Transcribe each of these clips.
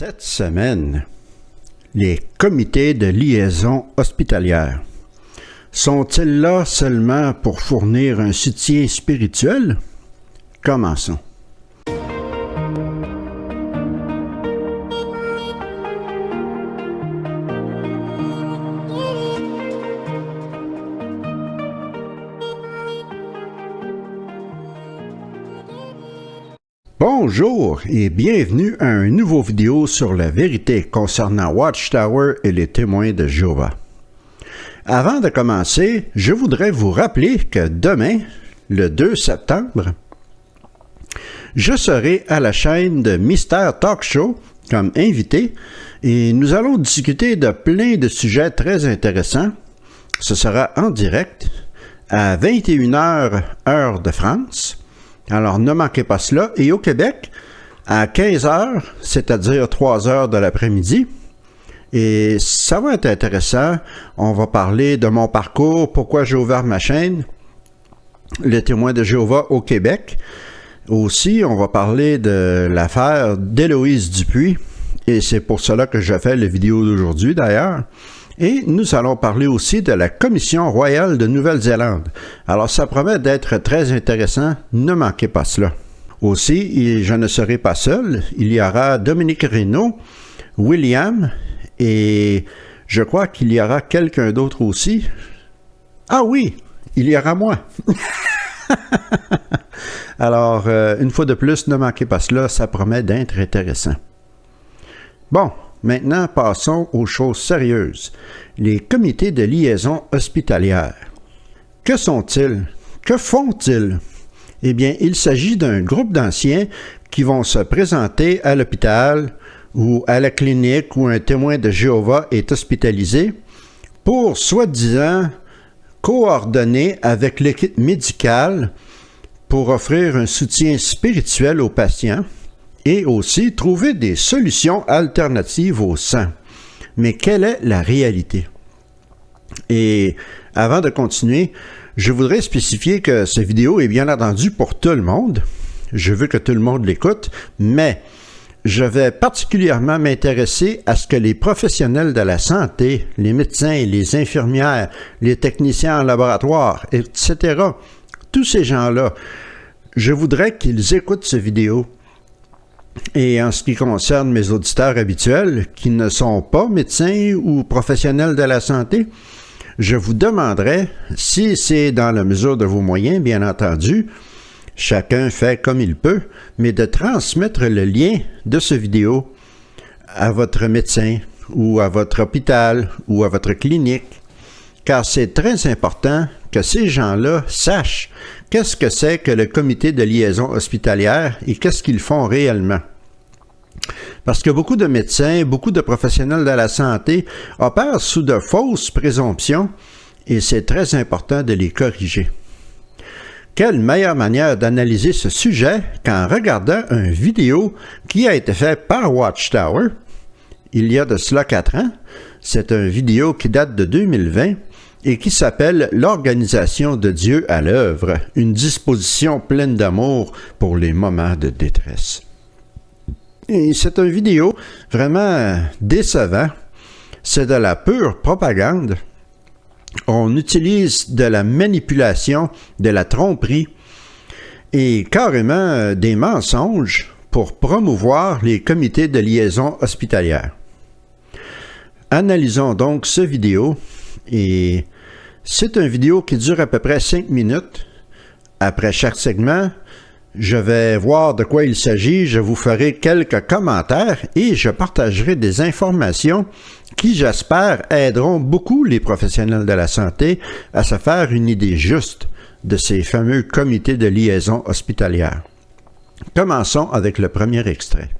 Cette semaine, les comités de liaison hospitalière sont-ils là seulement pour fournir un soutien spirituel? Commençons. Bonjour et bienvenue à une nouvelle vidéo sur la vérité concernant Watchtower et les témoins de Jéhovah. Avant de commencer, je voudrais vous rappeler que demain, le 2 septembre, je serai à la chaîne de Mystère Talk Show comme invité et nous allons discuter de plein de sujets très intéressants. Ce sera en direct à 21h heure de France. Alors, ne manquez pas cela. Et au Québec, à 15h, c'est-à-dire 3h de l'après-midi. Et ça va être intéressant. On va parler de mon parcours, pourquoi j'ai ouvert ma chaîne, les témoins de Jéhovah au Québec. Aussi, on va parler de l'affaire d'Héloïse Dupuis. Et c'est pour cela que je fais la vidéo d'aujourd'hui, d'ailleurs. Et nous allons parler aussi de la Commission royale de Nouvelle-Zélande. Alors, ça promet d'être très intéressant, ne manquez pas cela. Aussi, je ne serai pas seul, il y aura Dominique Reynaud, William, et je crois qu'il y aura quelqu'un d'autre aussi. Ah oui, il y aura moi. Alors, une fois de plus, ne manquez pas cela, ça promet d'être intéressant. Bon. Maintenant, passons aux choses sérieuses. Les comités de liaison hospitalière. Que sont-ils? Que font-ils? Eh bien, il s'agit d'un groupe d'anciens qui vont se présenter à l'hôpital ou à la clinique où un témoin de Jéhovah est hospitalisé pour, soi-disant, coordonner avec l'équipe médicale pour offrir un soutien spirituel aux patients et aussi trouver des solutions alternatives au sang. Mais quelle est la réalité? Et avant de continuer, je voudrais spécifier que cette vidéo est bien entendu pour tout le monde. Je veux que tout le monde l'écoute, mais je vais particulièrement m'intéresser à ce que les professionnels de la santé, les médecins, les infirmières, les techniciens en laboratoire, etc., tous ces gens-là, je voudrais qu'ils écoutent cette vidéo. Et en ce qui concerne mes auditeurs habituels qui ne sont pas médecins ou professionnels de la santé, je vous demanderai, si c'est dans la mesure de vos moyens, bien entendu, chacun fait comme il peut, mais de transmettre le lien de cette vidéo à votre médecin ou à votre hôpital ou à votre clinique, car c'est très important que ces gens-là sachent qu'est-ce que c'est que le comité de liaison hospitalière et qu'est-ce qu'ils font réellement. Parce que beaucoup de médecins, beaucoup de professionnels de la santé opèrent sous de fausses présomptions et c'est très important de les corriger. Quelle meilleure manière d'analyser ce sujet qu'en regardant une vidéo qui a été faite par Watchtower il y a de cela 4 ans. C'est une vidéo qui date de 2020 et qui s'appelle « L'organisation de Dieu à l'œuvre, une disposition pleine d'amour pour les moments de détresse ». Et c'est une vidéo vraiment décevante. C'est de la pure propagande. On utilise de la manipulation, de la tromperie et carrément des mensonges pour promouvoir les comités de liaison hospitalière. Analysons donc cette vidéo et c'est une vidéo qui dure à peu près 5 minutes. Après chaque segment, je vais voir de quoi il s'agit, je vous ferai quelques commentaires et je partagerai des informations qui, j'espère, aideront beaucoup les professionnels de la santé à se faire une idée juste de ces fameux comités de liaison hospitalière. Commençons avec le premier extrait.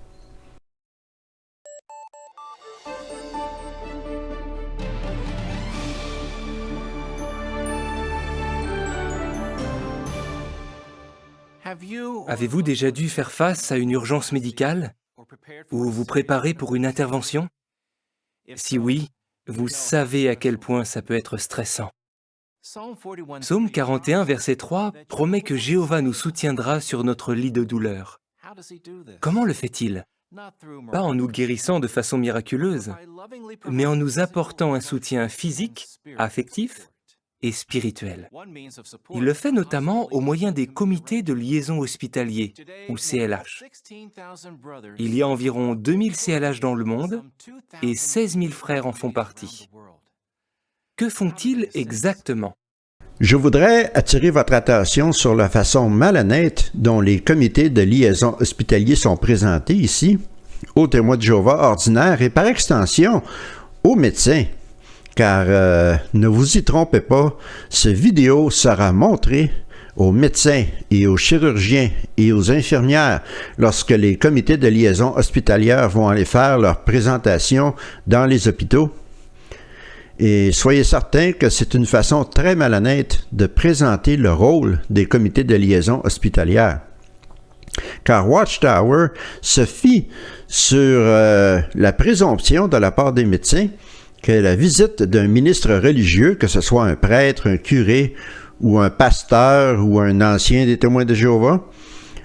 Avez-vous déjà dû faire face à une urgence médicale ou vous préparer pour une intervention? Si oui, vous savez à quel point ça peut être stressant. Psaume 41, verset 3 promet que Jéhovah nous soutiendra sur notre lit de douleur. Comment le fait-il? Pas en nous guérissant de façon miraculeuse, mais en nous apportant un soutien physique, affectif et spirituel. Il le fait notamment au moyen des comités de liaison hospitaliers, ou CLH. Il y a environ 2000 CLH dans le monde et 16 000 frères en font partie. Que font-ils exactement? Je voudrais attirer votre attention sur la façon malhonnête dont les comités de liaison hospitaliers sont présentés ici, aux témoins de Jéhovah ordinaires et par extension aux médecins. Car ne vous y trompez pas, cette vidéo sera montrée aux médecins et aux chirurgiens et aux infirmières lorsque les comités de liaison hospitalière vont aller faire leur présentation dans les hôpitaux. Et soyez certains que c'est une façon très malhonnête de présenter le rôle des comités de liaison hospitalière. Car Watchtower se fie sur la présomption de la part des médecins que la visite d'un ministre religieux, que ce soit un prêtre, un curé ou un pasteur ou un ancien des témoins de Jéhovah,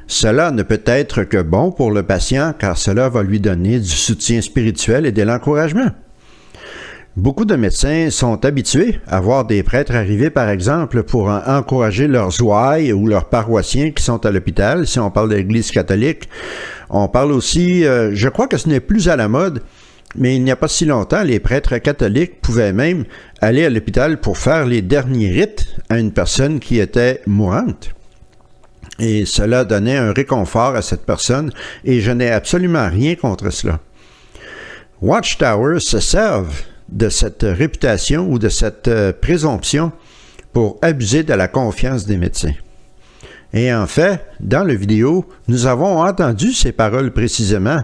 cela ne peut être que bon pour le patient car cela va lui donner du soutien spirituel et de l'encouragement. Beaucoup de médecins sont habitués à voir des prêtres arriver, par exemple, pour encourager leurs ouailles ou leurs paroissiens qui sont à l'hôpital. Si on parle de l'Église catholique, on parle aussi, je crois que ce n'est plus à la mode, mais il n'y a pas si longtemps, les prêtres catholiques pouvaient même aller à l'hôpital pour faire les derniers rites à une personne qui était mourante. Et cela donnait un réconfort à cette personne, et je n'ai absolument rien contre cela. Watchtower se servent de cette réputation ou de cette présomption pour abuser de la confiance des médecins. Et en fait, dans la vidéo, nous avons entendu ces paroles précisément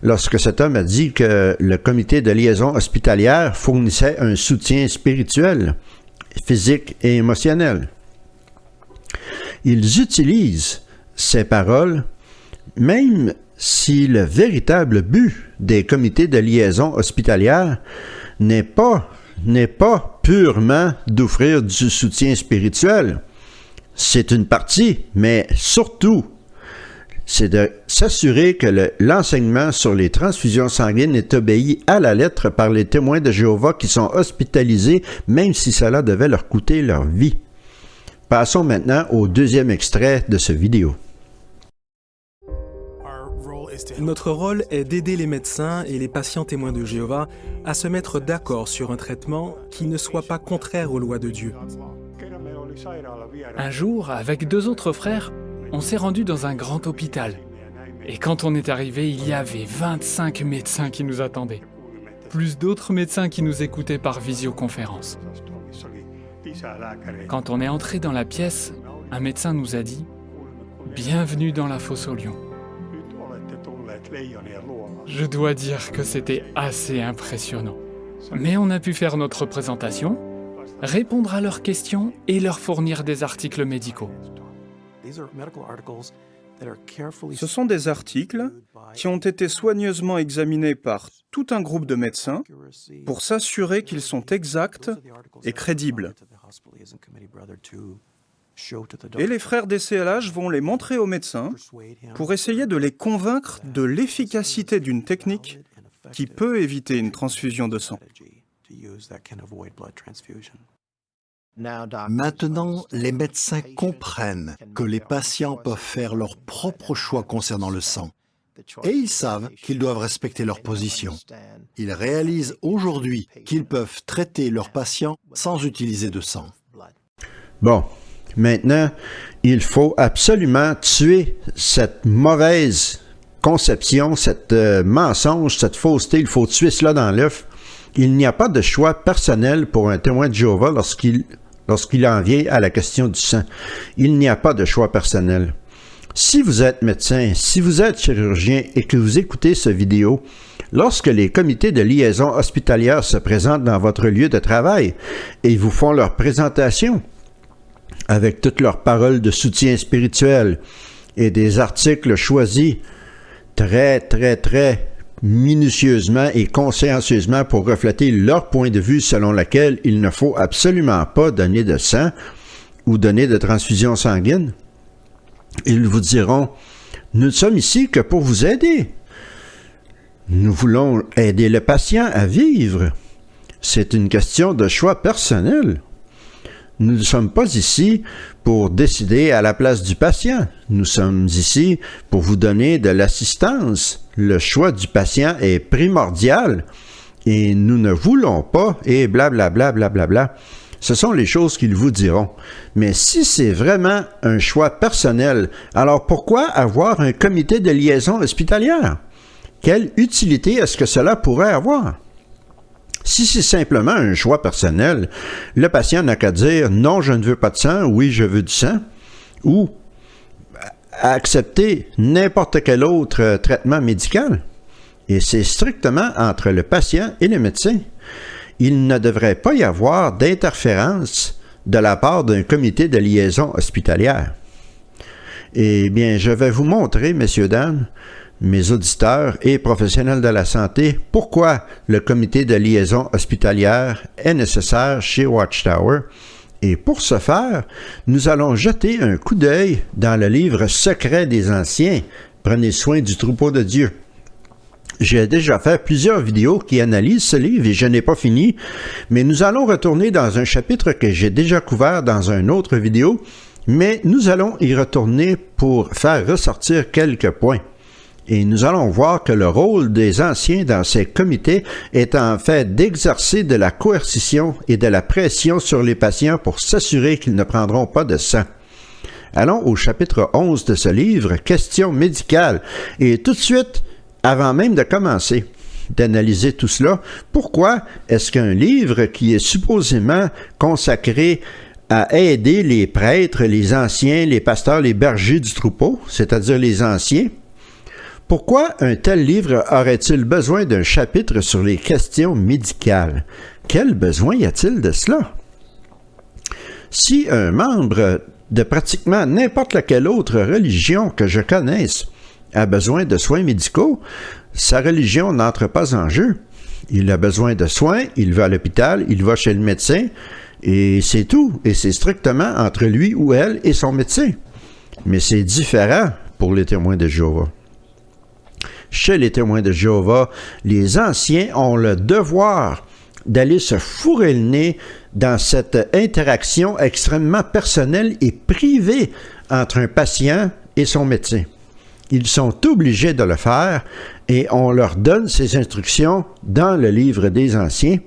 lorsque cet homme a dit que le comité de liaison hospitalière fournissait un soutien spirituel, physique et émotionnel. Ils utilisent ces paroles même si le véritable but des comités de liaison hospitalière n'est pas purement d'offrir du soutien spirituel. C'est une partie, mais surtout, c'est de s'assurer que l'enseignement sur les transfusions sanguines est obéi à la lettre par les témoins de Jéhovah qui sont hospitalisés, même si cela devait leur coûter leur vie. Passons maintenant au deuxième extrait de cette vidéo. Notre rôle est d'aider les médecins et les patients témoins de Jéhovah à se mettre d'accord sur un traitement qui ne soit pas contraire aux lois de Dieu. Un jour, avec 2 autres frères, on s'est rendu dans un grand hôpital. Et quand on est arrivé, il y avait 25 médecins qui nous attendaient. Plus d'autres médecins qui nous écoutaient par visioconférence. Quand on est entré dans la pièce, un médecin nous a dit « Bienvenue dans la fosse aux lions ». Je dois dire que c'était assez impressionnant. Mais on a pu faire notre présentation, répondre à leurs questions et leur fournir des articles médicaux. Ce sont des articles qui ont été soigneusement examinés par tout un groupe de médecins pour s'assurer qu'ils sont exacts et crédibles. Et les frères des CLH vont les montrer aux médecins pour essayer de les convaincre de l'efficacité d'une technique qui peut éviter une transfusion de sang. Maintenant, les médecins comprennent que les patients peuvent faire leur propre choix concernant le sang. Et ils savent qu'ils doivent respecter leur position. Ils réalisent aujourd'hui qu'ils peuvent traiter leurs patients sans utiliser de sang. Bon, maintenant, il faut absolument tuer cette mauvaise conception, cette mensonge, cette fausseté. Il faut tuer cela dans l'œuf. Il n'y a pas de choix personnel pour un témoin de Jéhovah lorsqu'il en vient à la question du sang. Il n'y a pas de choix personnel. Si vous êtes médecin, si vous êtes chirurgien et que vous écoutez cette vidéo, lorsque les comités de liaison hospitalière se présentent dans votre lieu de travail et vous font leur présentation avec toutes leurs paroles de soutien spirituel et des articles choisis très minutieusement et consciencieusement pour refléter leur point de vue selon lequel il ne faut absolument pas donner de sang ou donner de transfusion sanguine, ils vous diront « Nous ne sommes ici que pour vous aider. Nous voulons aider le patient à vivre. C'est une question de choix personnel. Nous ne sommes pas ici pour décider à la place du patient. Nous sommes ici pour vous donner de l'assistance. Le choix du patient est primordial et nous ne voulons pas et blablabla, blablabla. Ce sont les choses qu'ils vous diront. Mais si c'est vraiment un choix personnel, alors pourquoi avoir un comité de liaison hospitalière? Quelle utilité est-ce que cela pourrait avoir? Si c'est simplement un choix personnel, le patient n'a qu'à dire « Non, je ne veux pas de sang » « Oui, je veux du sang » ou accepter n'importe quel autre traitement médical. Et c'est strictement entre le patient et le médecin. Il ne devrait pas y avoir d'interférence de la part d'un comité de liaison hospitalière. Eh bien, je vais vous montrer, messieurs, dames, mes auditeurs et professionnels de la santé, pourquoi le comité de liaison hospitalière est nécessaire chez Watchtower. Et pour ce faire, nous allons jeter un coup d'œil dans le livre secret des anciens. Prenez soin du troupeau de Dieu. J'ai déjà fait plusieurs vidéos qui analysent ce livre et je n'ai pas fini, mais nous allons retourner dans un chapitre que j'ai déjà couvert dans une autre vidéo, mais nous allons y retourner pour faire ressortir quelques points. Et nous allons voir que le rôle des anciens dans ces comités est en fait d'exercer de la coercition et de la pression sur les patients pour s'assurer qu'ils ne prendront pas de sang. Allons au chapitre 11 de ce livre, Questions médicales, et tout de suite, avant même de commencer d'analyser tout cela, pourquoi est-ce qu'un livre qui est supposément consacré à aider les prêtres, les anciens, les pasteurs, les bergers du troupeau, c'est-à-dire les anciens, pourquoi un tel livre aurait-il besoin d'un chapitre sur les questions médicales? Quel besoin y a-t-il de cela? Si un membre de pratiquement n'importe laquelle autre religion que je connaisse a besoin de soins médicaux, sa religion n'entre pas en jeu. Il a besoin de soins, il va à l'hôpital, il va chez le médecin, et c'est tout. Et c'est strictement entre lui ou elle et son médecin. Mais c'est différent pour les témoins de Jéhovah. Chez les témoins de Jéhovah, les anciens ont le devoir d'aller se fourrer le nez dans cette interaction extrêmement personnelle et privée entre un patient et son médecin. Ils sont obligés de le faire et on leur donne ces instructions dans le livre des anciens.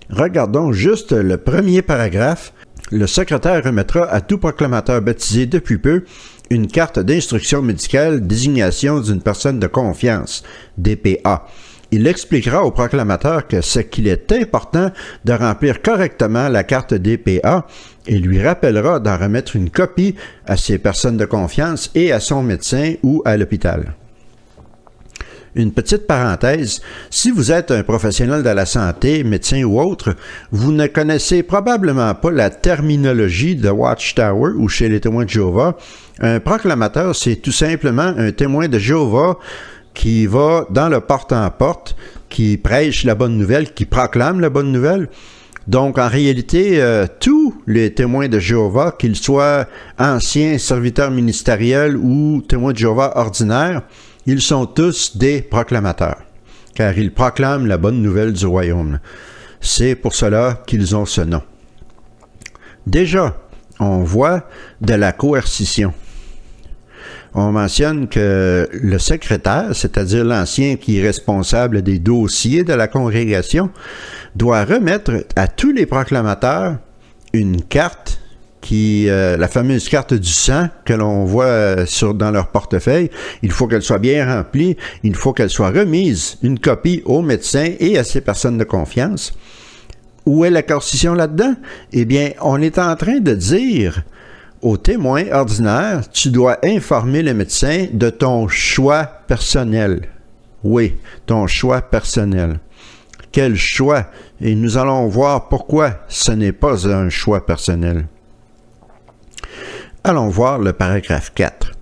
Regardons juste le premier paragraphe. Le secrétaire remettra à tout proclamateur baptisé depuis peu une carte d'instruction médicale, désignation d'une personne de confiance, DPA. Il expliquera au proclamateur que ce qu'il est important de remplir correctement la carte DPA et lui rappellera d'en remettre une copie à ses personnes de confiance et à son médecin ou à l'hôpital. Une petite parenthèse, si vous êtes un professionnel de la santé, médecin ou autre, vous ne connaissez probablement pas la terminologie de Watchtower ou chez les témoins de Jéhovah. Un proclamateur, c'est tout simplement un témoin de Jéhovah qui va dans le porte-en-porte, qui prêche la bonne nouvelle, qui proclame la bonne nouvelle. Donc, en réalité, tous les témoins de Jéhovah, qu'ils soient anciens serviteurs ministériels ou témoins de Jéhovah ordinaires, ils sont tous des proclamateurs, car ils proclament la bonne nouvelle du royaume. C'est pour cela qu'ils ont ce nom. Déjà, on voit de la coercition. On mentionne que le secrétaire, c'est-à-dire l'ancien qui est responsable des dossiers de la congrégation, doit remettre à tous les proclamateurs une carte la fameuse carte du sang que l'on voit dans leur portefeuille. Il faut qu'elle soit bien remplie, il faut qu'elle soit remise, une copie au médecin et à ses personnes de confiance. Où est la coercition là-dedans? Eh bien, on est en train de dire aux témoins ordinaires, tu dois informer le médecin de ton choix personnel. Oui, ton choix personnel. Quel choix? Et nous allons voir pourquoi ce n'est pas un choix personnel. Allons voir le paragraphe 4.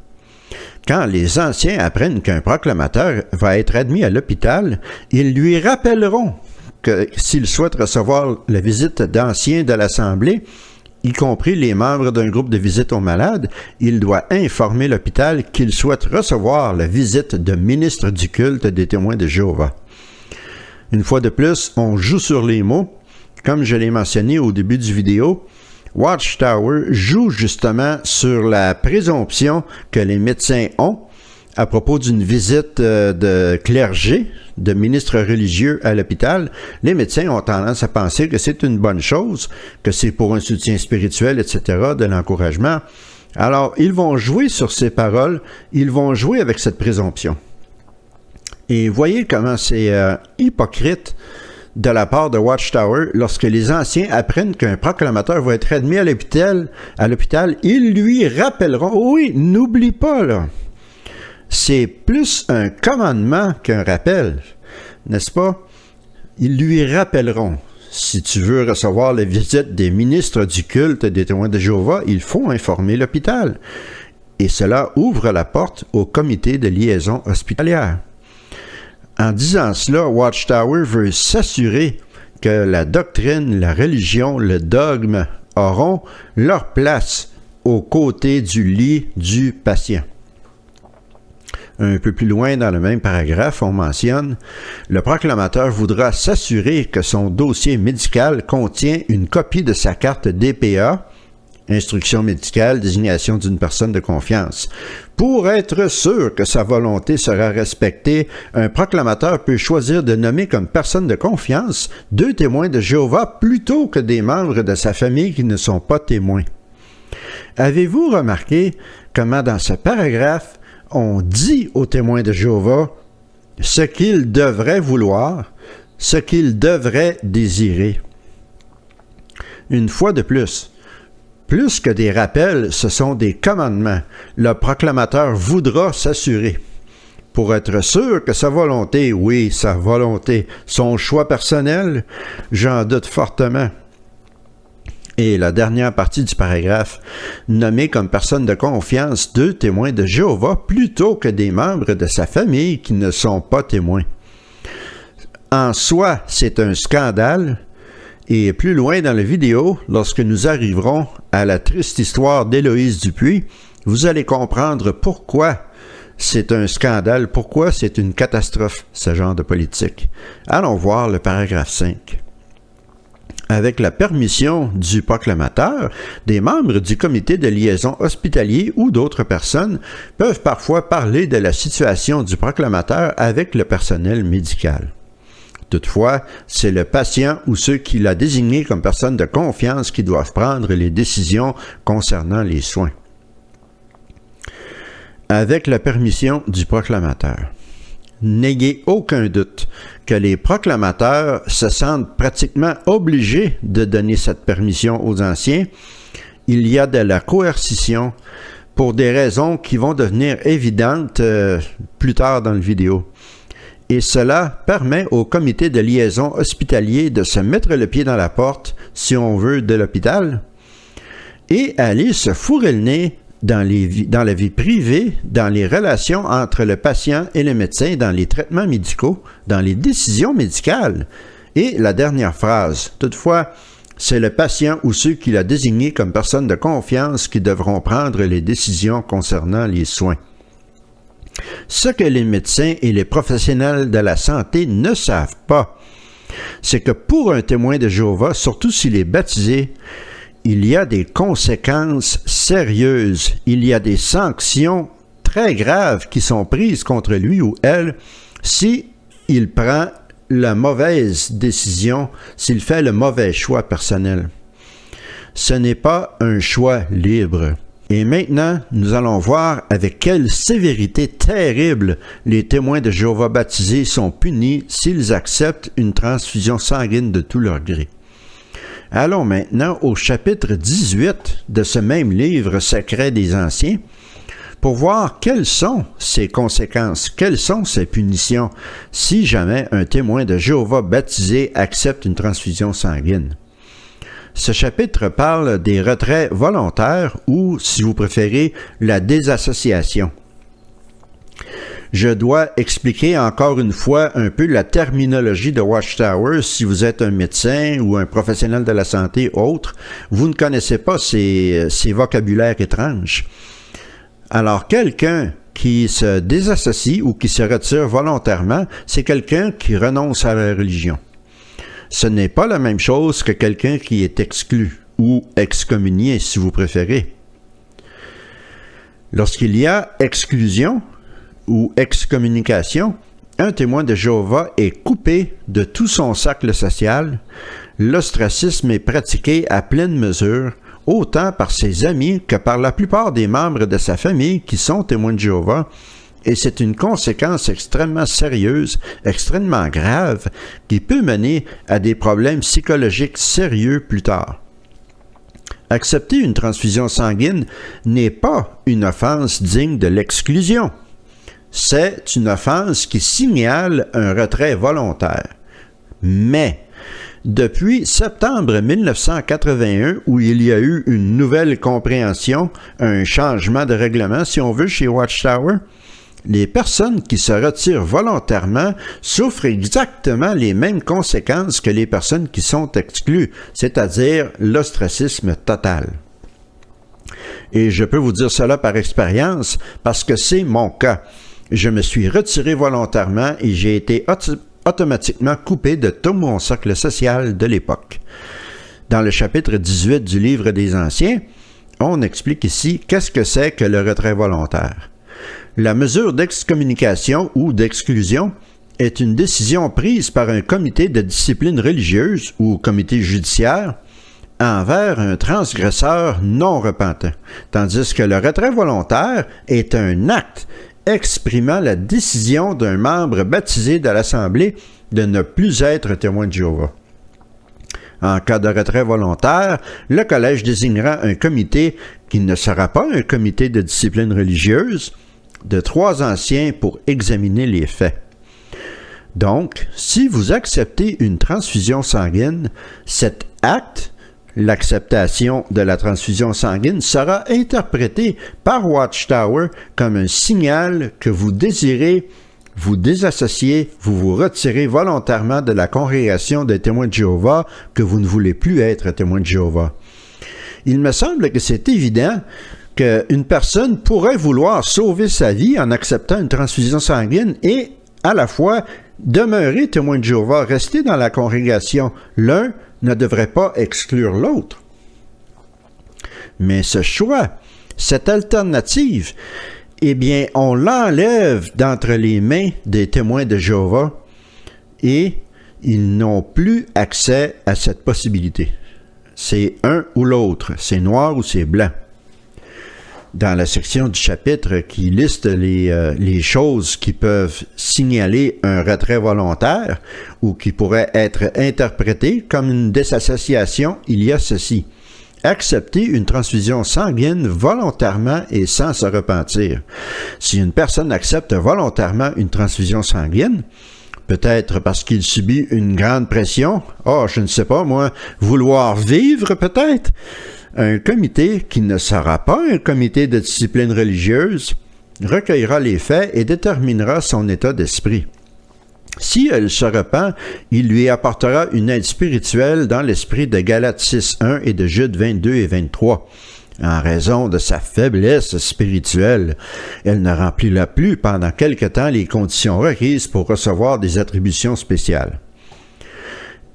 Quand les anciens apprennent qu'un proclamateur va être admis à l'hôpital, ils lui rappelleront que s'il souhaite recevoir la visite d'anciens de l'Assemblée, y compris les membres d'un groupe de visite aux malades, il doit informer l'hôpital qu'il souhaite recevoir la visite de ministres du culte des témoins de Jéhovah. Une fois de plus, on joue sur les mots. Comme je l'ai mentionné au début du vidéo, Watchtower joue justement sur la présomption que les médecins ont à propos d'une visite de clergé, de ministres religieux à l'hôpital. Les médecins ont tendance à penser que c'est une bonne chose, que c'est pour un soutien spirituel, etc., de l'encouragement. Alors, ils vont jouer sur ces paroles, ils vont jouer avec cette présomption. Et voyez comment c'est hypocrite de la part de Watchtower lorsque les anciens apprennent qu'un proclamateur va être admis à l'hôpital, ils lui rappelleront, oui, n'oublie pas, là. C'est plus un commandement qu'un rappel, n'est-ce pas? Ils lui rappelleront, si tu veux recevoir la visite des ministres du culte des témoins de Jéhovah, il faut informer l'hôpital. Et cela ouvre la porte au comité de liaison hospitalière. En disant cela, Watchtower veut s'assurer que la doctrine, la religion, le dogme auront leur place aux côtés du lit du patient. Un peu plus loin dans le même paragraphe, on mentionne « Le proclamateur voudra s'assurer que son dossier médical contient une copie de sa carte DPA, instruction médicale, désignation d'une personne de confiance. Pour être sûr que sa volonté sera respectée, un proclamateur peut choisir de nommer comme personne de confiance 2 témoins de Jéhovah plutôt que des membres de sa famille qui ne sont pas témoins. » Avez-vous remarqué comment dans ce paragraphe, on dit aux témoins de Jéhovah ce qu'ils devraient vouloir, ce qu'ils devraient désirer? Une fois de plus que des rappels, ce sont des commandements. Le proclamateur voudra s'assurer. Pour être sûr que sa volonté, oui, sa volonté, son choix personnel, j'en doute fortement. Et la dernière partie du paragraphe, nommer comme personne de confiance 2 témoins de Jéhovah plutôt que des membres de sa famille qui ne sont pas témoins. En soi, c'est un scandale. Et plus loin dans la vidéo, lorsque nous arriverons à la triste histoire d'Héloïse Dupuis, vous allez comprendre pourquoi c'est un scandale, pourquoi c'est une catastrophe, ce genre de politique. Allons voir le paragraphe 5. Avec la permission du proclamateur, des membres du comité de liaison hospitalier ou d'autres personnes peuvent parfois parler de la situation du proclamateur avec le personnel médical. Toutefois, c'est le patient ou ceux qui l'ont désigné comme personne de confiance qui doivent prendre les décisions concernant les soins. Avec la permission du proclamateur. N'ayez aucun doute que les proclamateurs se sentent pratiquement obligés de donner cette permission aux anciens. Il y a de la coercition pour des raisons qui vont devenir évidentes plus tard dans la vidéo. Et cela permet au comité de liaison hospitalier de se mettre le pied dans la porte, si on veut, de l'hôpital et aller se fourrer le nez dans la vie privée, dans les relations entre le patient et le médecin, dans les traitements médicaux, dans les décisions médicales. Et la dernière phrase, toutefois, c'est le patient ou ceux qu'il a désignés comme personne de confiance qui devront prendre les décisions concernant les soins. Ce que les médecins et les professionnels de la santé ne savent pas, c'est que pour un témoin de Jéhovah, surtout s'il est baptisé, il y a des conséquences sérieuses, il y a des sanctions très graves qui sont prises contre lui ou elle si il prend la mauvaise décision, s'il fait le mauvais choix personnel. Ce n'est pas un choix libre. Et maintenant, nous allons voir avec quelle sévérité terrible les témoins de Jéhovah baptisés sont punis s'ils acceptent une transfusion sanguine de tout leur gré. Allons maintenant au chapitre 18 de ce même livre secret des Anciens pour voir quelles sont ces conséquences, quelles sont ces punitions si jamais un témoin de Jéhovah baptisé accepte une transfusion sanguine. Ce chapitre parle des retraits volontaires ou, si vous préférez, la désassociation. Je dois expliquer encore une fois un peu la terminologie de Watchtower. Si vous êtes un médecin ou un professionnel de la santé autre, vous ne connaissez pas ces vocabulaires étranges. Alors, quelqu'un qui se désassocie ou qui se retire volontairement, c'est quelqu'un qui renonce à la religion. Ce n'est pas la même chose que quelqu'un qui est exclu ou excommunié, si vous préférez. Lorsqu'il y a exclusion ou excommunication, un témoin de Jéhovah est coupé de tout son cercle social. L'ostracisme est pratiqué à pleine mesure, autant par ses amis que par la plupart des membres de sa famille qui sont témoins de Jéhovah, et c'est une conséquence extrêmement sérieuse, extrêmement grave, qui peut mener à des problèmes psychologiques sérieux plus tard. Accepter une transfusion sanguine n'est pas une offense digne de l'exclusion. C'est une offense qui signale un retrait volontaire. Mais, depuis septembre 1981, où il y a eu une nouvelle compréhension, un changement de règlement, si on veut, chez Watchtower, les personnes qui se retirent volontairement souffrent exactement les mêmes conséquences que les personnes qui sont exclues, c'est-à-dire l'ostracisme total. Et je peux vous dire cela par expérience parce que c'est mon cas. Je me suis retiré volontairement et j'ai été automatiquement coupé de tout mon cercle social de l'époque. Dans le chapitre 18 du Livre des Anciens, on explique ici qu'est-ce que c'est que le retrait volontaire. La mesure d'excommunication ou d'exclusion est une décision prise par un comité de discipline religieuse ou comité judiciaire envers un transgresseur non repentant, tandis que le retrait volontaire est un acte exprimant la décision d'un membre baptisé de l'Assemblée de ne plus être témoin de Jéhovah. En cas de retrait volontaire, le collège désignera un comité qui ne sera pas un comité de discipline religieuse, de 3 anciens pour examiner les faits. Donc, si vous acceptez une transfusion sanguine, cet acte, l'acceptation de la transfusion sanguine, sera interprété par Watchtower comme un signal que vous désirez vous désassocier, vous vous retirez volontairement de la congrégation des témoins de Jéhovah, que vous ne voulez plus être témoin de Jéhovah. Il me semble que c'est évident qu'une personne pourrait vouloir sauver sa vie en acceptant une transfusion sanguine et à la fois demeurer témoin de Jéhovah, rester dans la congrégation. L'un ne devrait pas exclure l'autre. Mais ce choix, cette alternative, eh bien, on l'enlève d'entre les mains des témoins de Jéhovah et ils n'ont plus accès à cette possibilité. C'est un ou l'autre, c'est noir ou c'est blanc. Dans la section du chapitre qui liste les choses qui peuvent signaler un retrait volontaire ou qui pourraient être interprétées comme une désassociation, il y a ceci. Accepter une transfusion sanguine volontairement et sans se repentir. Si une personne accepte volontairement une transfusion sanguine, peut-être parce qu'il subit une grande pression, je ne sais pas moi, vouloir vivre peut-être, un comité qui ne sera pas un comité de discipline religieuse recueillera les faits et déterminera son état d'esprit. Si elle se repent, il lui apportera une aide spirituelle dans l'esprit de Galates 6.1 et de Jude 22 et 23. En raison de sa faiblesse spirituelle, elle ne remplira plus pendant quelque temps les conditions requises pour recevoir des attributions spéciales.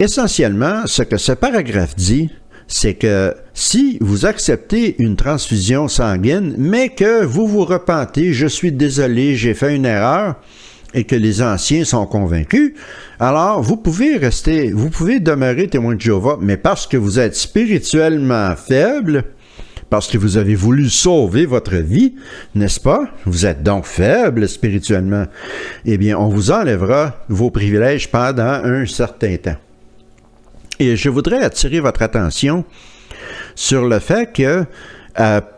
Essentiellement, ce que ce paragraphe dit, c'est que si vous acceptez une transfusion sanguine, mais que vous vous repentez, je suis désolé, j'ai fait une erreur, et que les anciens sont convaincus, alors vous pouvez demeurer témoin de Jéhovah, mais parce que vous êtes spirituellement faible, parce que vous avez voulu sauver votre vie, n'est-ce pas? Vous êtes donc faible spirituellement. Eh bien, on vous enlèvera vos privilèges pendant un certain temps. Et je voudrais attirer votre attention sur le fait que,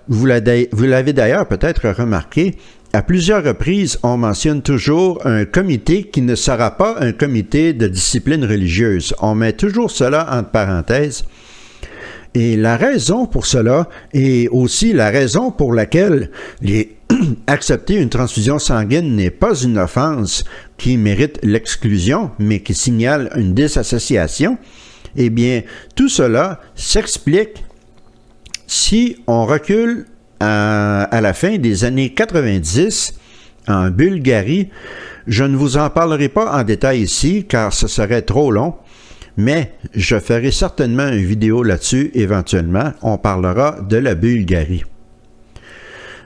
vous l'avez d'ailleurs peut-être remarqué, à plusieurs reprises, on mentionne toujours un comité qui ne sera pas un comité de discipline religieuse. On met toujours cela entre parenthèses. Et la raison pour cela est aussi la raison pour laquelle accepter une transfusion sanguine n'est pas une offense qui mérite l'exclusion, mais qui signale une désassociation. Eh bien, tout cela s'explique si on recule à la fin des années 90 en Bulgarie. Je ne vous en parlerai pas en détail ici, car ce serait trop long. Mais je ferai certainement une vidéo là-dessus éventuellement. On parlera de la Bulgarie.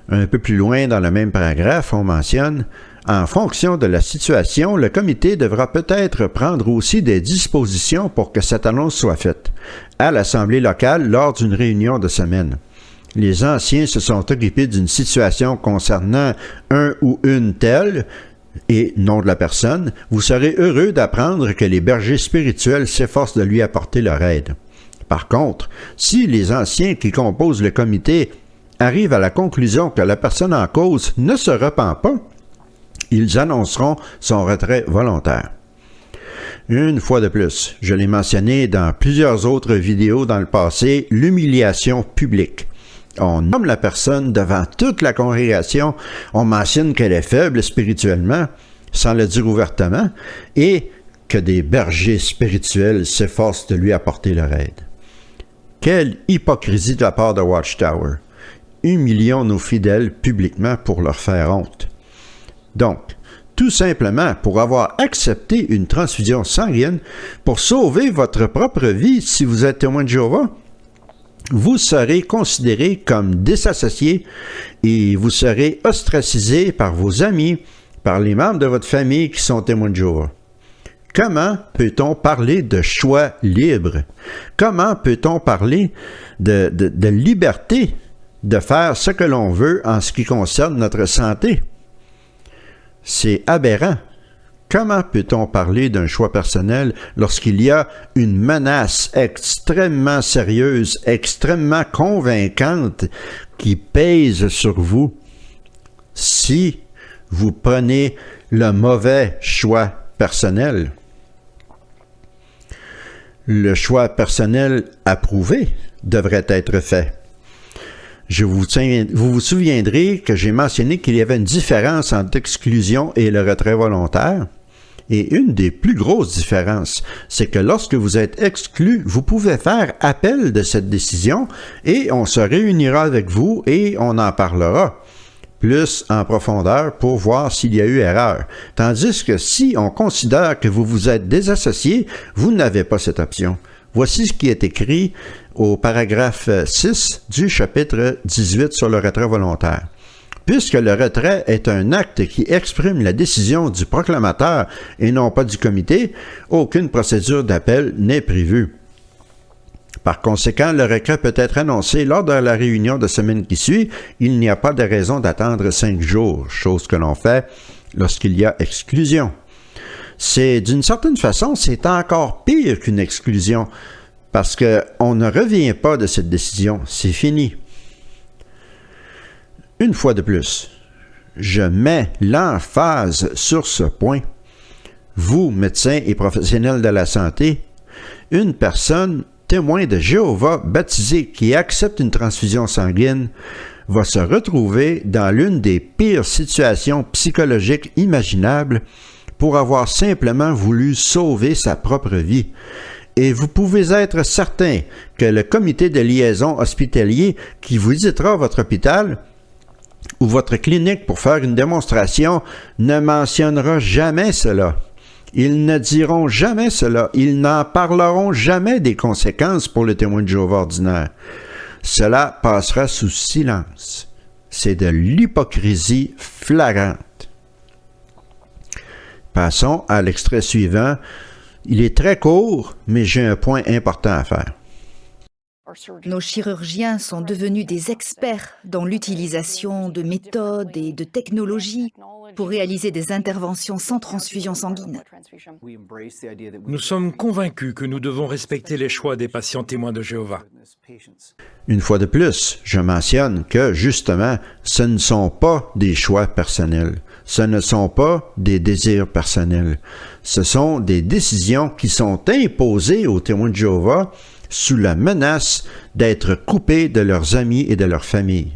Un peu plus loin dans le même paragraphe, on mentionne « En fonction de la situation, le comité devra peut-être prendre aussi des dispositions pour que cette annonce soit faite à l'Assemblée locale lors d'une réunion de semaine. Les anciens se sont occupés d'une situation concernant un ou une telle, et nom de la personne, vous serez heureux d'apprendre que les bergers spirituels s'efforcent de lui apporter leur aide. Par contre, si les anciens qui composent le comité arrivent à la conclusion que la personne en cause ne se repent pas, ils annonceront son retrait volontaire. » Une fois de plus, je l'ai mentionné dans plusieurs autres vidéos dans le passé, l'humiliation publique. On nomme la personne devant toute la congrégation, on mentionne qu'elle est faible spirituellement, sans le dire ouvertement, et que des bergers spirituels s'efforcent de lui apporter leur aide. Quelle hypocrisie de la part de Watchtower! Humilions nos fidèles publiquement pour leur faire honte. Donc, tout simplement pour avoir accepté une transfusion sanguine pour sauver votre propre vie si vous êtes témoin de Jéhovah, vous serez considéré comme désassocié et vous serez ostracisé par vos amis, par les membres de votre famille qui sont témoins de Jéhovah. Comment peut-on parler de choix libre? Comment peut-on parler de liberté de faire ce que l'on veut en ce qui concerne notre santé? C'est aberrant. Comment peut-on parler d'un choix personnel lorsqu'il y a une menace extrêmement sérieuse, extrêmement convaincante qui pèse sur vous si vous prenez le mauvais choix personnel? Le choix personnel approuvé devrait être fait. Vous vous souviendrez que j'ai mentionné qu'il y avait une différence entre l'exclusion et le retrait volontaire. Et une des plus grosses différences, c'est que lorsque vous êtes exclu, vous pouvez faire appel de cette décision et on se réunira avec vous et on en parlera plus en profondeur pour voir s'il y a eu erreur. Tandis que si on considère que vous vous êtes désassocié, vous n'avez pas cette option. Voici ce qui est écrit au paragraphe 6 du chapitre 18 sur le retrait volontaire. Puisque le retrait est un acte qui exprime la décision du proclamateur et non pas du comité, aucune procédure d'appel n'est prévue. Par conséquent, le retrait peut être annoncé lors de la réunion de semaine qui suit. Il n'y a pas de raison d'attendre 5 jours, chose que l'on fait lorsqu'il y a exclusion. D'une certaine façon, c'est encore pire qu'une exclusion, parce qu'on ne revient pas de cette décision, c'est fini. Une fois de plus, je mets l'emphase sur ce point. Vous, médecins et professionnels de la santé, une personne témoin de Jéhovah baptisé qui accepte une transfusion sanguine va se retrouver dans l'une des pires situations psychologiques imaginables pour avoir simplement voulu sauver sa propre vie. Et vous pouvez être certain que le comité de liaison hospitalier qui vous visitera votre hôpital ou votre clinique pour faire une démonstration ne mentionnera jamais cela. Ils ne diront jamais cela. Ils n'en parleront jamais des conséquences pour le témoin de Jéhovah ordinaire. Cela passera sous silence. C'est de l'hypocrisie flagrante. Passons à l'extrait suivant. Il est très court, mais j'ai un point important à faire. Nos chirurgiens sont devenus des experts dans l'utilisation de méthodes et de technologies pour réaliser des interventions sans transfusion sanguine. Nous sommes convaincus que nous devons respecter les choix des patients témoins de Jéhovah. Une fois de plus, je mentionne que, justement, ce ne sont pas des choix personnels. Ce ne sont pas des désirs personnels. Ce sont des décisions qui sont imposées aux témoins de Jéhovah sous la menace d'être coupés de leurs amis et de leur famille.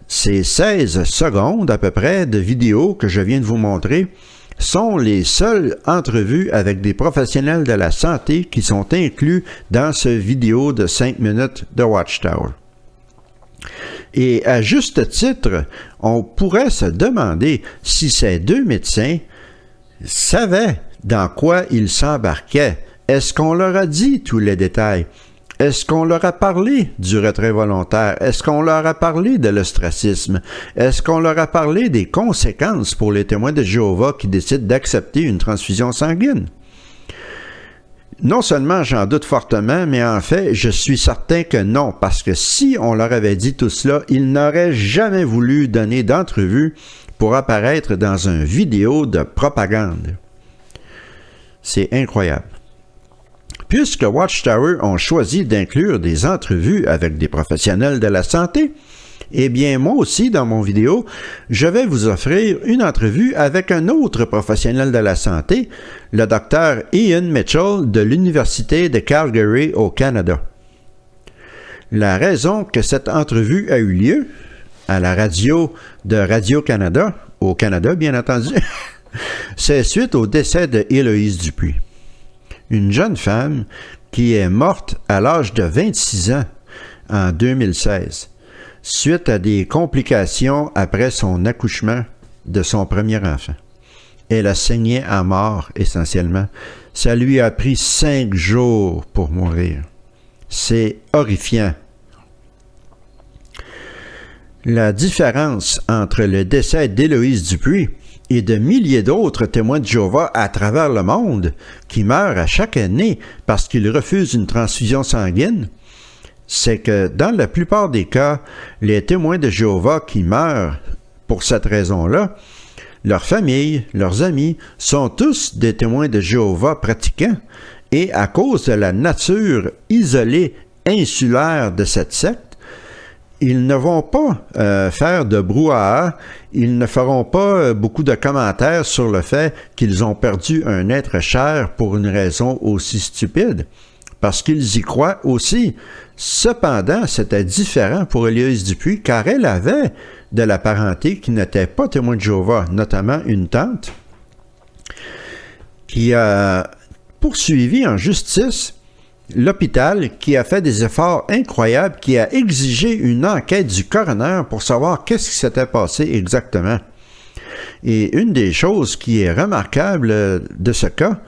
Ces 16 secondes à peu près de vidéo que je viens de vous montrer sont les seules entrevues avec des professionnels de la santé qui sont inclus dans ce vidéo de 5 minutes de Watchtower. Et à juste titre, on pourrait se demander si ces deux médecins savaient dans quoi ils s'embarquaient. Est-ce qu'on leur a dit tous les détails? Est-ce qu'on leur a parlé du retrait volontaire? Est-ce qu'on leur a parlé de l'ostracisme? Est-ce qu'on leur a parlé des conséquences pour les témoins de Jéhovah qui décident d'accepter une transfusion sanguine? Non seulement j'en doute fortement, mais en fait, je suis certain que non, parce que si on leur avait dit tout cela, ils n'auraient jamais voulu donner d'entrevue pour apparaître dans une vidéo de propagande. C'est incroyable. Puisque Watchtower ont choisi d'inclure des entrevues avec des professionnels de la santé, eh bien, moi aussi, dans mon vidéo, je vais vous offrir une entrevue avec un autre professionnel de la santé, le Dr. Ian Mitchell de l'Université de Calgary au Canada. La raison que cette entrevue a eu lieu à la radio de Radio-Canada, au Canada bien entendu, c'est suite au décès de Héloïse Dupuis, une jeune femme qui est morte à l'âge de 26 ans en 2016, suite à des complications après son accouchement de son premier enfant. Elle a saigné à mort essentiellement. Ça lui a pris 5 jours pour mourir. C'est horrifiant. La différence entre le décès d'Héloïse Dupuis et de milliers d'autres témoins de Jéhovah à travers le monde qui meurent à chaque année parce qu'ils refusent une transfusion sanguine, c'est que dans la plupart des cas, les témoins de Jéhovah qui meurent pour cette raison-là, leurs familles, leurs amis sont tous des témoins de Jéhovah pratiquants et à cause de la nature isolée, insulaire de cette secte, ils ne vont pas faire de brouhaha, ils ne feront pas beaucoup de commentaires sur le fait qu'ils ont perdu un être cher pour une raison aussi stupide, parce qu'ils y croient aussi. Cependant, c'était différent pour Héloïse Dupuis, car elle avait de la parenté qui n'était pas témoin de Jéhovah, notamment une tante, qui a poursuivi en justice l'hôpital, qui a fait des efforts incroyables, qui a exigé une enquête du coroner pour savoir qu'est-ce qui s'était passé exactement. Et une des choses qui est remarquable de ce cas,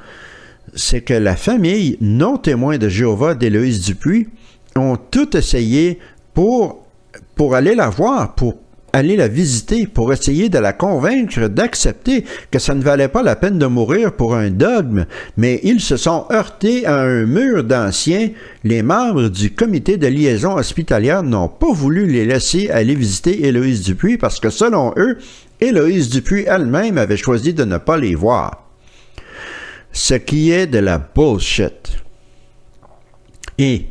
c'est que la famille non témoin de Jéhovah d'Héloïse Dupuis ont tout essayé pour aller la voir, pour aller la visiter, pour essayer de la convaincre d'accepter que ça ne valait pas la peine de mourir pour un dogme, mais ils se sont heurtés à un mur d'anciens. Les membres du comité de liaison hospitalière n'ont pas voulu les laisser aller visiter Héloïse Dupuis parce que selon eux, Héloïse Dupuis elle-même avait choisi de ne pas les voir. Ce qui est de la bullshit. Et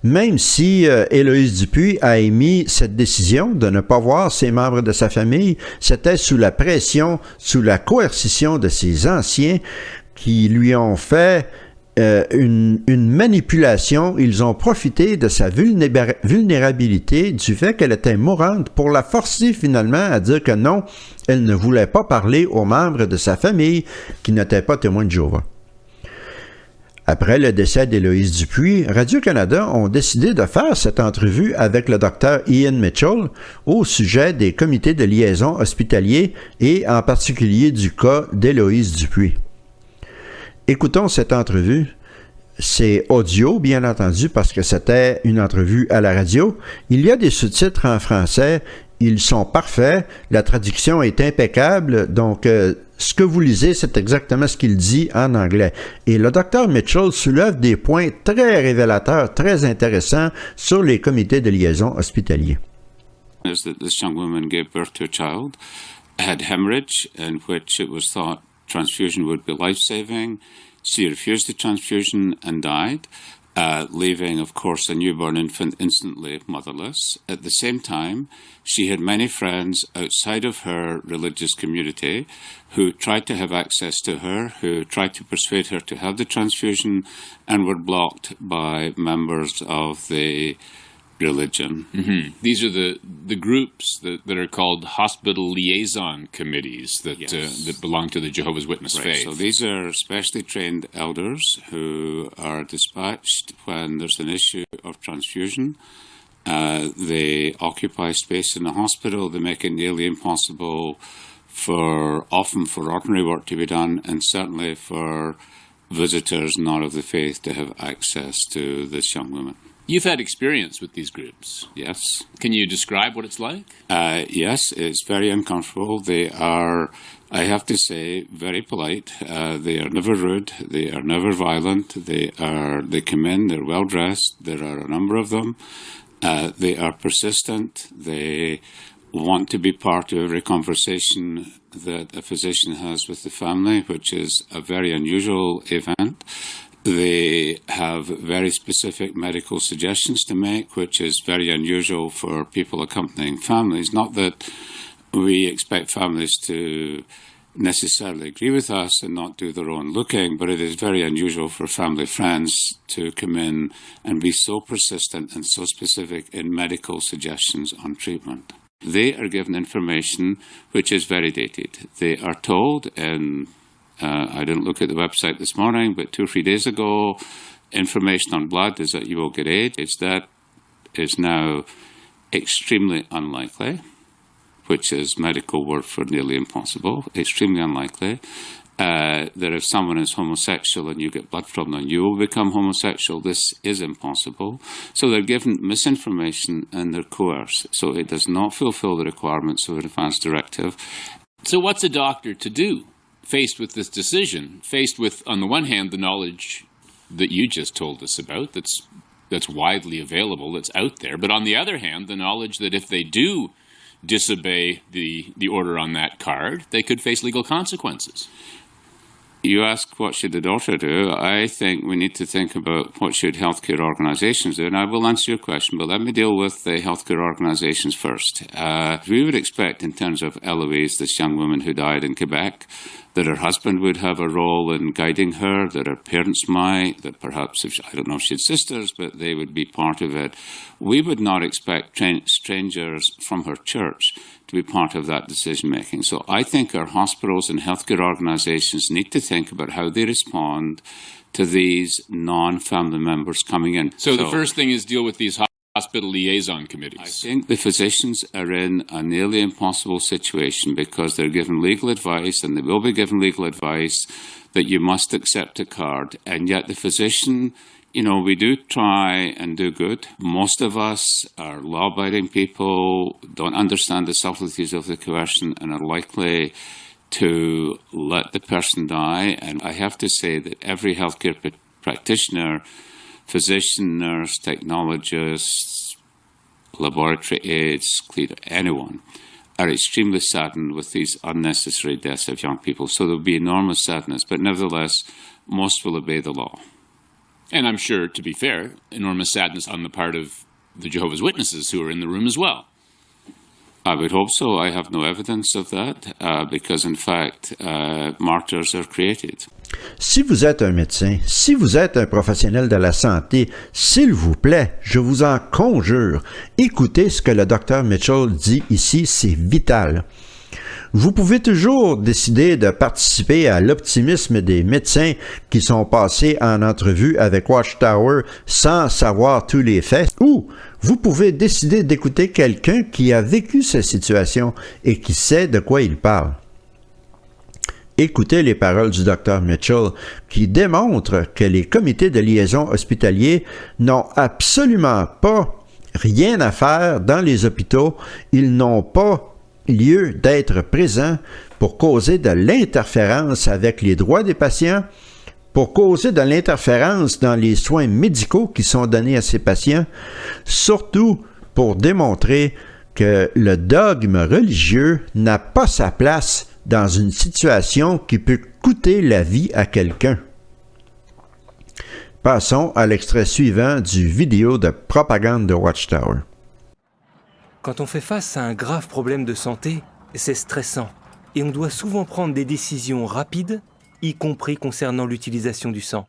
même si Héloïse Dupuis a émis cette décision de ne pas voir ses membres de sa famille, c'était sous la pression, sous la coercition de ses anciens qui lui ont fait une manipulation. Ils ont profité de sa vulnérabilité, du fait qu'elle était mourante, pour la forcer finalement à dire que non, elle ne voulait pas parler aux membres de sa famille qui n'étaient pas témoins de Jéhovah. Après le décès d'Héloïse Dupuis, Radio-Canada ont décidé de faire cette entrevue avec le Dr. Ian Mitchell au sujet des comités de liaison hospitaliers et en particulier du cas d'Héloïse Dupuis. Écoutons cette entrevue. C'est audio, bien entendu, parce que c'était une entrevue à la radio. Il y a des sous-titres en français. Ils sont parfaits. La traduction est impeccable. Donc, ce que vous lisez, c'est exactement ce qu'il dit en anglais. Et le Dr. Mitchell soulève des points très révélateurs, très intéressants sur les comités de liaison hospitaliers. This young woman gave birth to a child, had hemorrhage, in which it was thought transfusion would be life-saving. She refused the transfusion and died. leaving, of course, a newborn infant instantly motherless. At the same time, she had many friends outside of her religious community who tried to have access to her, who tried to persuade her to have the transfusion, and were blocked by members of the religion. Mm-hmm. These are the groups that are called hospital liaison committees that that belong to the Jehovah's Witness faith. So these are specially trained elders who are dispatched when there's an issue of transfusion. They occupy space in the hospital. They make it nearly impossible often for ordinary work to be done, and certainly for visitors not of the faith to have access to this young woman. You've had experience with these groups. Yes. Can you describe what it's like? Yes, it's very uncomfortable. They are, I have to say, very polite. They are never rude. They are never violent. They come in, they're well dressed. There are a number of them. They are persistent. They want to be part of every conversation that a physician has with the family, which is a very unusual event. They have very specific medical suggestions to make, which is very unusual for people accompanying families. Not that we expect families to necessarily agree with us and not do their own looking, but it is very unusual for family friends to come in and be so persistent and so specific in medical suggestions on treatment. They are given information which is very dated. They are told in I didn't look at the website this morning, but 2 or 3 days ago, information on blood is that you will get AIDS. That is now extremely unlikely, which is medical word for nearly impossible, extremely unlikely. That if someone is homosexual and you get blood from them, you will become homosexual. This is impossible. So they're given misinformation and they're coerced. So it does not fulfill the requirements of an advance directive. So what's a doctor to do? Faced with this decision, faced with, on the one hand, the knowledge that you just told us about, that's widely available, that's out there, but on the other hand, the knowledge that if they do disobey the order on that card, they could face legal consequences. You ask what should the doctor do. I think we need to think about what should healthcare organizations do, and I will answer your question, but let me deal with the healthcare organizations first. We would expect, in terms of Eloise, this young woman who died in Quebec, that her husband would have a role in guiding her, that her parents might, that perhaps, I don't know if she had sisters, but they would be part of it. We would not expect strangers from her church to be part of that decision-making. So I think our hospitals and healthcare organizations need to think about how they respond to these non-family members coming in. So the first thing is deal with these hospital liaison committees. I think the physicians are in a nearly impossible situation because they're given legal advice, and they will be given legal advice that you must accept a card. And yet the physician, we do try and do good. Most of us are law-abiding people, don't understand the subtleties of the coercion, and are likely to let the person die. And I have to say that every healthcare practitioner, physician, nurse, technologists, laboratory aides, cleaner, anyone, are extremely saddened with these unnecessary deaths of young people. So there will be enormous sadness, but nevertheless, most will obey the law. And I'm sure, to be fair, enormous sadness on the part of the Jehovah's Witnesses who are in the room as well. I would hope so. I have no evidence of that because, in fact, martyrs are created. Si vous êtes un médecin, si vous êtes un professionnel de la santé, s'il vous plaît, je vous en conjure, écoutez ce que le Dr Mitchell dit ici, c'est vital. Vous pouvez toujours décider de participer à l'optimisme des médecins qui sont passés en entrevue avec Watchtower sans savoir tous les faits, ou vous pouvez décider d'écouter quelqu'un qui a vécu cette situation et qui sait de quoi il parle. Écoutez les paroles du Dr Mitchell qui démontrent que les comités de liaison hospitaliers n'ont absolument pas rien à faire dans les hôpitaux. Ils n'ont pas lieu d'être présents pour causer de l'interférence avec les droits des patients, pour causer de l'interférence dans les soins médicaux qui sont donnés à ces patients, surtout pour démontrer que le dogme religieux n'a pas sa place dans une situation qui peut coûter la vie à quelqu'un. Passons à l'extrait suivant du vidéo de propagande de Watchtower. Quand on fait face à un grave problème de santé, c'est stressant et on doit souvent prendre des décisions rapides, y compris concernant l'utilisation du sang.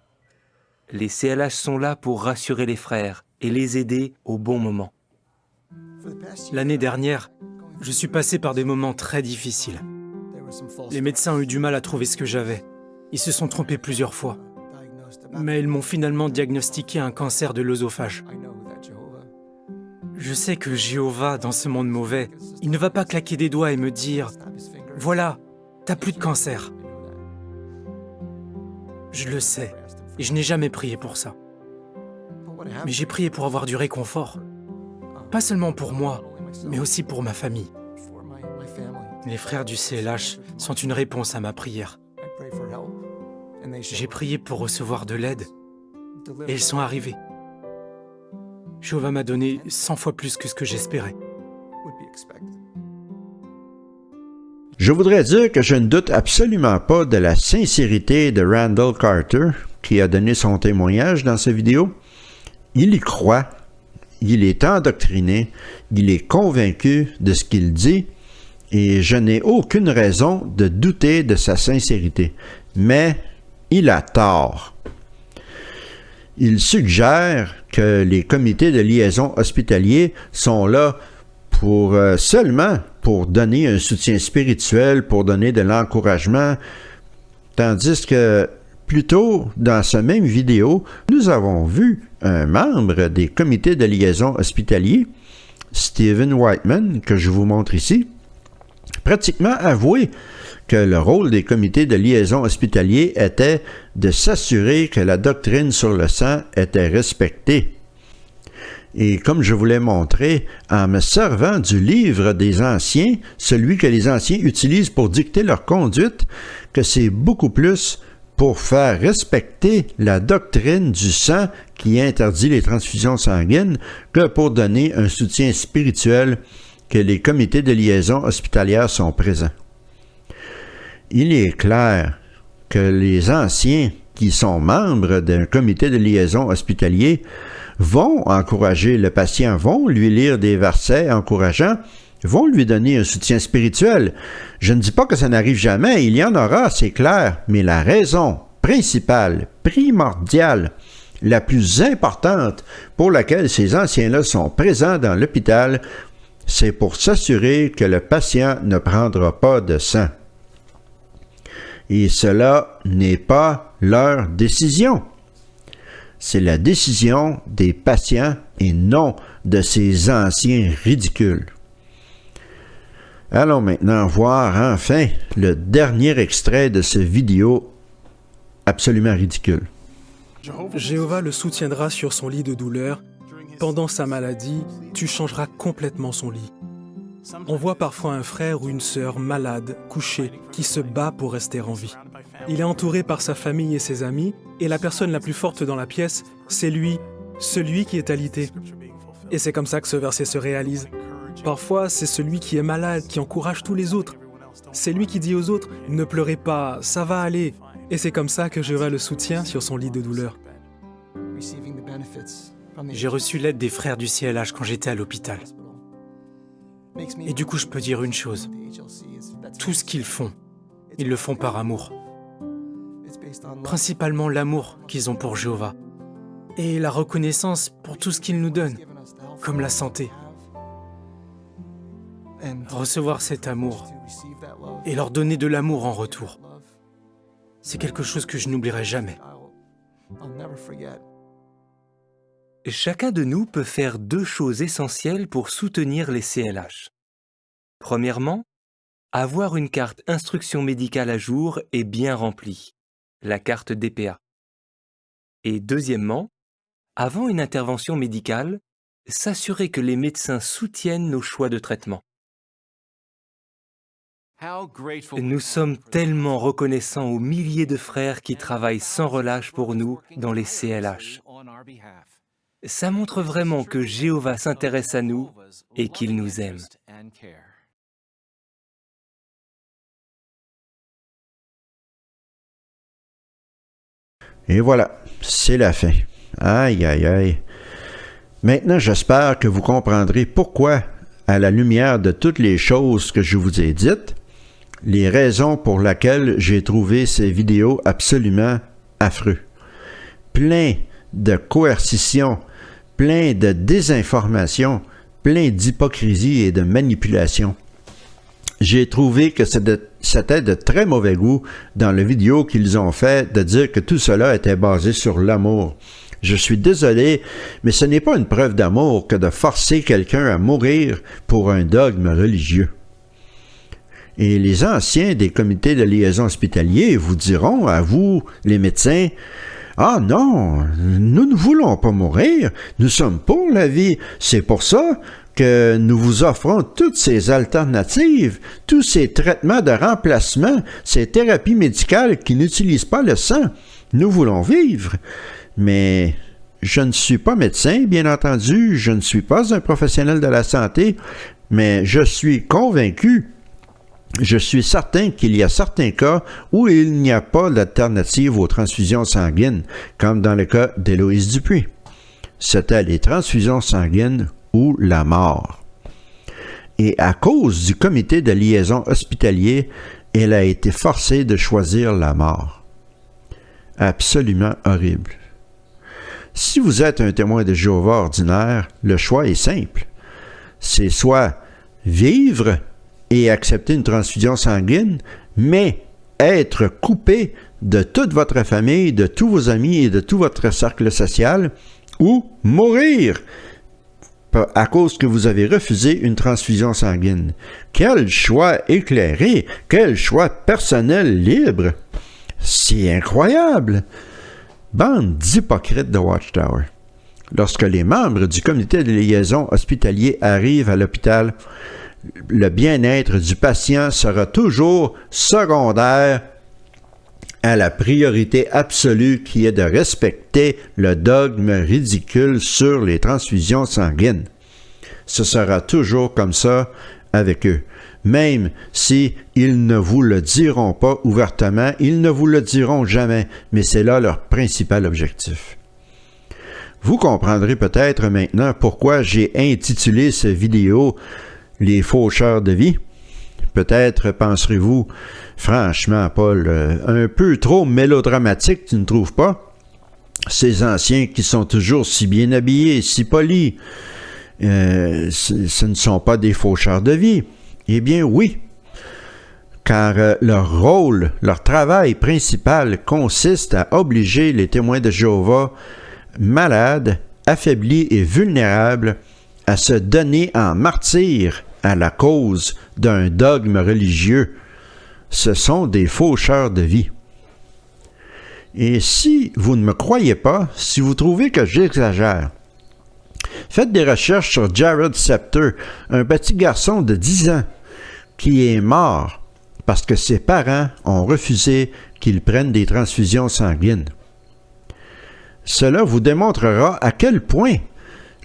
Les CLH sont là pour rassurer les frères et les aider au bon moment. L'année dernière, je suis passé par des moments très difficiles. Les médecins ont eu du mal à trouver ce que j'avais. Ils se sont trompés plusieurs fois. Mais ils m'ont finalement diagnostiqué un cancer de l'œsophage. Je sais que Jéhovah, dans ce monde mauvais, il ne va pas claquer des doigts et me dire « Voilà, t'as plus de cancer ». Je le sais, et je n'ai jamais prié pour ça. Mais j'ai prié pour avoir du réconfort. Pas seulement pour moi, mais aussi pour ma famille. Les frères du CLH sont une réponse à ma prière. J'ai prié pour recevoir de l'aide, et ils sont arrivés. Jéhovah m'a donné 100 fois plus que ce que j'espérais. Je voudrais dire que je ne doute absolument pas de la sincérité de Randall Carter, qui a donné son témoignage dans cette vidéo. Il y croit, il est endoctriné, il est convaincu de ce qu'il dit, et je n'ai aucune raison de douter de sa sincérité. Mais il a tort. Il suggère que les comités de liaison hospitaliers sont là pour seulement pour donner un soutien spirituel, pour donner de l'encouragement, tandis que plus tôt dans ce même vidéo, nous avons vu un membre des comités de liaison hospitaliers, Stephen Whiteman, que je vous montre ici, pratiquement avouer que le rôle des comités de liaison hospitaliers était de s'assurer que la doctrine sur le sang était respectée. Et comme je vous l'ai montré, en me servant du livre des anciens, celui que les anciens utilisent pour dicter leur conduite, que c'est beaucoup plus pour faire respecter la doctrine du sang qui interdit les transfusions sanguines que pour donner un soutien spirituel que les comités de liaison hospitalière sont présents. Il est clair que les anciens qui sont membres d'un comité de liaison hospitalier vont encourager le patient, vont lui lire des versets encourageants, vont lui donner un soutien spirituel. Je ne dis pas que ça n'arrive jamais, il y en aura, c'est clair, mais la raison principale, primordiale, la plus importante pour laquelle ces anciens-là sont présents dans l'hôpital, c'est pour s'assurer que le patient ne prendra pas de sang. Et cela n'est pas leur décision. C'est la décision des patients et non de ces anciens ridicules. Allons maintenant voir enfin le dernier extrait de ce vidéo absolument ridicule. Jéhovah le soutiendra sur son lit de douleur. Pendant sa maladie, tu changeras complètement son lit. On voit parfois un frère ou une sœur malade, couché, qui se bat pour rester en vie. Il est entouré par sa famille et ses amis, et la personne la plus forte dans la pièce, c'est lui, celui qui est alité. Et c'est comme ça que ce verset se réalise. Parfois, c'est celui qui est malade qui encourage tous les autres. C'est lui qui dit aux autres « Ne pleurez pas, ça va aller ». Et c'est comme ça que Jéhovah le soutient sur son lit de douleur. J'ai reçu l'aide des frères du CLH quand j'étais à l'hôpital. Et du coup, je peux dire une chose. Tout ce qu'ils font, ils le font par amour. Principalement l'amour qu'ils ont pour Jéhovah. Et la reconnaissance pour tout ce qu'il nous donne, comme la santé. Recevoir cet amour et leur donner de l'amour en retour, c'est quelque chose que je n'oublierai jamais. Chacun de nous peut faire deux choses essentielles pour soutenir les CLH. Premièrement, avoir une carte instruction médicale à jour et bien remplie, la carte DPA. Et deuxièmement, avant une intervention médicale, s'assurer que les médecins soutiennent nos choix de traitement. Nous sommes tellement reconnaissants aux milliers de frères qui travaillent sans relâche pour nous dans les CLH. Ça montre vraiment que Jéhovah s'intéresse à nous et qu'il nous aime. Et voilà, c'est la fin. Aïe, aïe, aïe. Maintenant, j'espère que vous comprendrez pourquoi, à la lumière de toutes les choses que je vous ai dites, les raisons pour lesquelles j'ai trouvé ces vidéos absolument affreux. Plein de coercition, plein de désinformation, plein d'hypocrisie et de manipulation. J'ai trouvé que c'était de très mauvais goût dans la vidéo qu'ils ont fait de dire que tout cela était basé sur l'amour. Je suis désolé, mais ce n'est pas une preuve d'amour que de forcer quelqu'un à mourir pour un dogme religieux. Et les anciens des comités de liaison hospitaliers vous diront, à vous, les médecins, « Ah non, nous ne voulons pas mourir, nous sommes pour la vie, c'est pour ça que nous vous offrons toutes ces alternatives, tous ces traitements de remplacement, ces thérapies médicales qui n'utilisent pas le sang. Nous voulons vivre. » Mais je ne suis pas médecin, bien entendu, je ne suis pas un professionnel de la santé, mais je suis convaincu, je suis certain qu'il y a certains cas où il n'y a pas d'alternative aux transfusions sanguines, comme dans le cas d'Héloïse Dupuis. C'était les transfusions sanguines ou la mort. Et à cause du comité de liaison hospitalier, elle a été forcée de choisir la mort. Absolument horrible. Si vous êtes un témoin de Jéhovah ordinaire, le choix est simple. C'est soit vivre et accepter une transfusion sanguine, mais être coupé de toute votre famille, de tous vos amis et de tout votre cercle social, ou mourir à cause que vous avez refusé une transfusion sanguine. Quel choix éclairé, quel choix personnel libre! C'est incroyable! Bande d'hypocrites de Watchtower. Lorsque les membres du comité de liaison hospitalier arrivent à l'hôpital, le bien-être du patient sera toujours secondaire à la priorité absolue qui est de respecter le dogme ridicule sur les transfusions sanguines. Ce sera toujours comme ça avec eux. Même si ils ne vous le diront pas ouvertement, ils ne vous le diront jamais, mais c'est là leur principal objectif. Vous comprendrez peut-être maintenant pourquoi j'ai intitulé cette vidéo « Les faucheurs de vie ». Peut-être penserez-vous, franchement, Paul, un peu trop mélodramatique, tu ne trouves pas? Ces anciens qui sont toujours si bien habillés, si polis, ce ne sont pas des faucheurs de vie. Eh bien oui, car leur rôle, leur travail principal consiste à obliger les témoins de Jéhovah malades, affaiblis et vulnérables à se donner en martyrs à la cause d'un dogme religieux. Ce sont des faucheurs de vie. Et si vous ne me croyez pas, si vous trouvez que j'exagère, faites des recherches sur Jared Scepter, un petit garçon de 10 ans qui est mort parce que ses parents ont refusé qu'il prenne des transfusions sanguines. Cela vous démontrera à quel point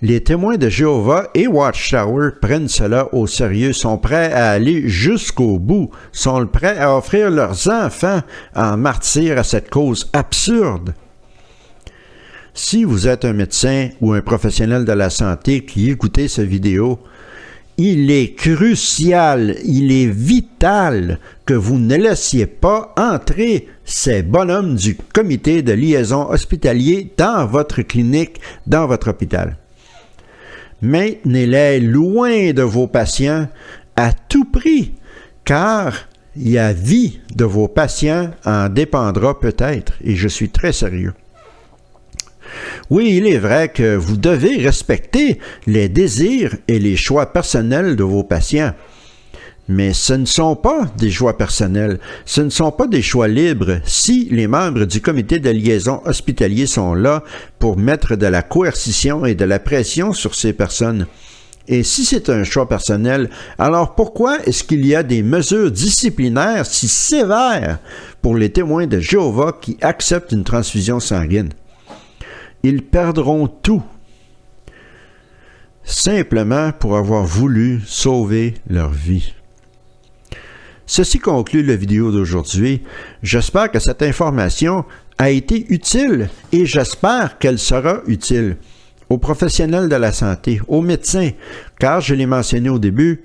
les témoins de Jéhovah et Watchtower prennent cela au sérieux, sont prêts à aller jusqu'au bout, sont prêts à offrir leurs enfants en martyrs à cette cause absurde. Si vous êtes un médecin ou un professionnel de la santé qui écoutez cette vidéo, il est crucial, il est vital que vous ne laissiez pas entrer ces bonhommes du comité de liaison hospitalier dans votre clinique, dans votre hôpital. Maintenez-les loin de vos patients à tout prix, car la vie de vos patients en dépendra peut-être, et je suis très sérieux. Oui, il est vrai que vous devez respecter les désirs et les choix personnels de vos patients. Mais ce ne sont pas des choix personnels, ce ne sont pas des choix libres si les membres du comité de liaison hospitalier sont là pour mettre de la coercition et de la pression sur ces personnes. Et si c'est un choix personnel, alors pourquoi est-ce qu'il y a des mesures disciplinaires si sévères pour les témoins de Jéhovah qui acceptent une transfusion sanguine? Ils perdront tout, simplement pour avoir voulu sauver leur vie. Ceci conclut la vidéo d'aujourd'hui. J'espère que cette information a été utile et j'espère qu'elle sera utile aux professionnels de la santé, aux médecins, car je l'ai mentionné au début,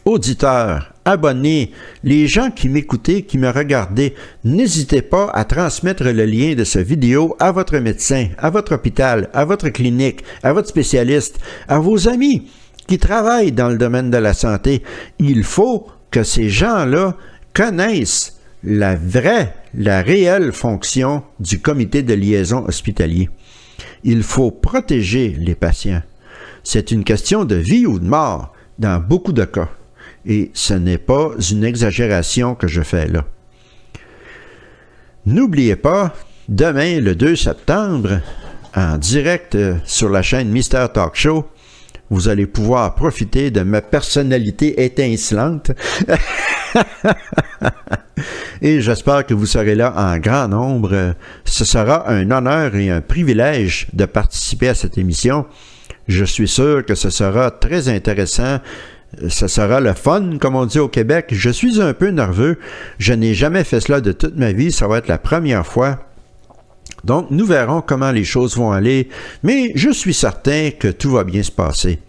auditeurs, abonnés, les gens qui m'écoutaient, qui me regardaient, n'hésitez pas à transmettre le lien de cette vidéo à votre médecin, à votre hôpital, à votre clinique, à votre spécialiste, à vos amis qui travaillent dans le domaine de la santé. Il faut que ces gens-là connaissent la réelle fonction du comité de liaison hospitalier. Il faut protéger les patients. C'est une question de vie ou de mort dans beaucoup de cas. Et ce n'est pas une exagération que je fais là. N'oubliez pas, demain, le 2 septembre, en direct sur la chaîne Mystère Talk Show, vous allez pouvoir profiter de ma personnalité étincelante. Et j'espère que vous serez là en grand nombre. Ce sera un honneur et un privilège de participer à cette émission. Je suis sûr que ce sera très intéressant. Ce sera le fun, comme on dit au Québec. Je suis un peu nerveux. Je n'ai jamais fait cela de toute ma vie. Ça va être la première fois. Donc, nous verrons comment les choses vont aller. Mais je suis certain que tout va bien se passer.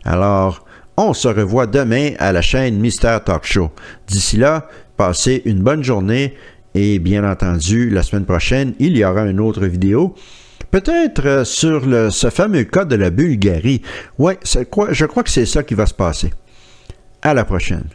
Alors, on se revoit demain à la chaîne Mystère Talk Show. D'ici là, passez une bonne journée. Et bien entendu, la semaine prochaine, il y aura une autre vidéo. Peut-être sur ce fameux cas de la Bulgarie. Oui, je crois que c'est ça qui va se passer. À la prochaine.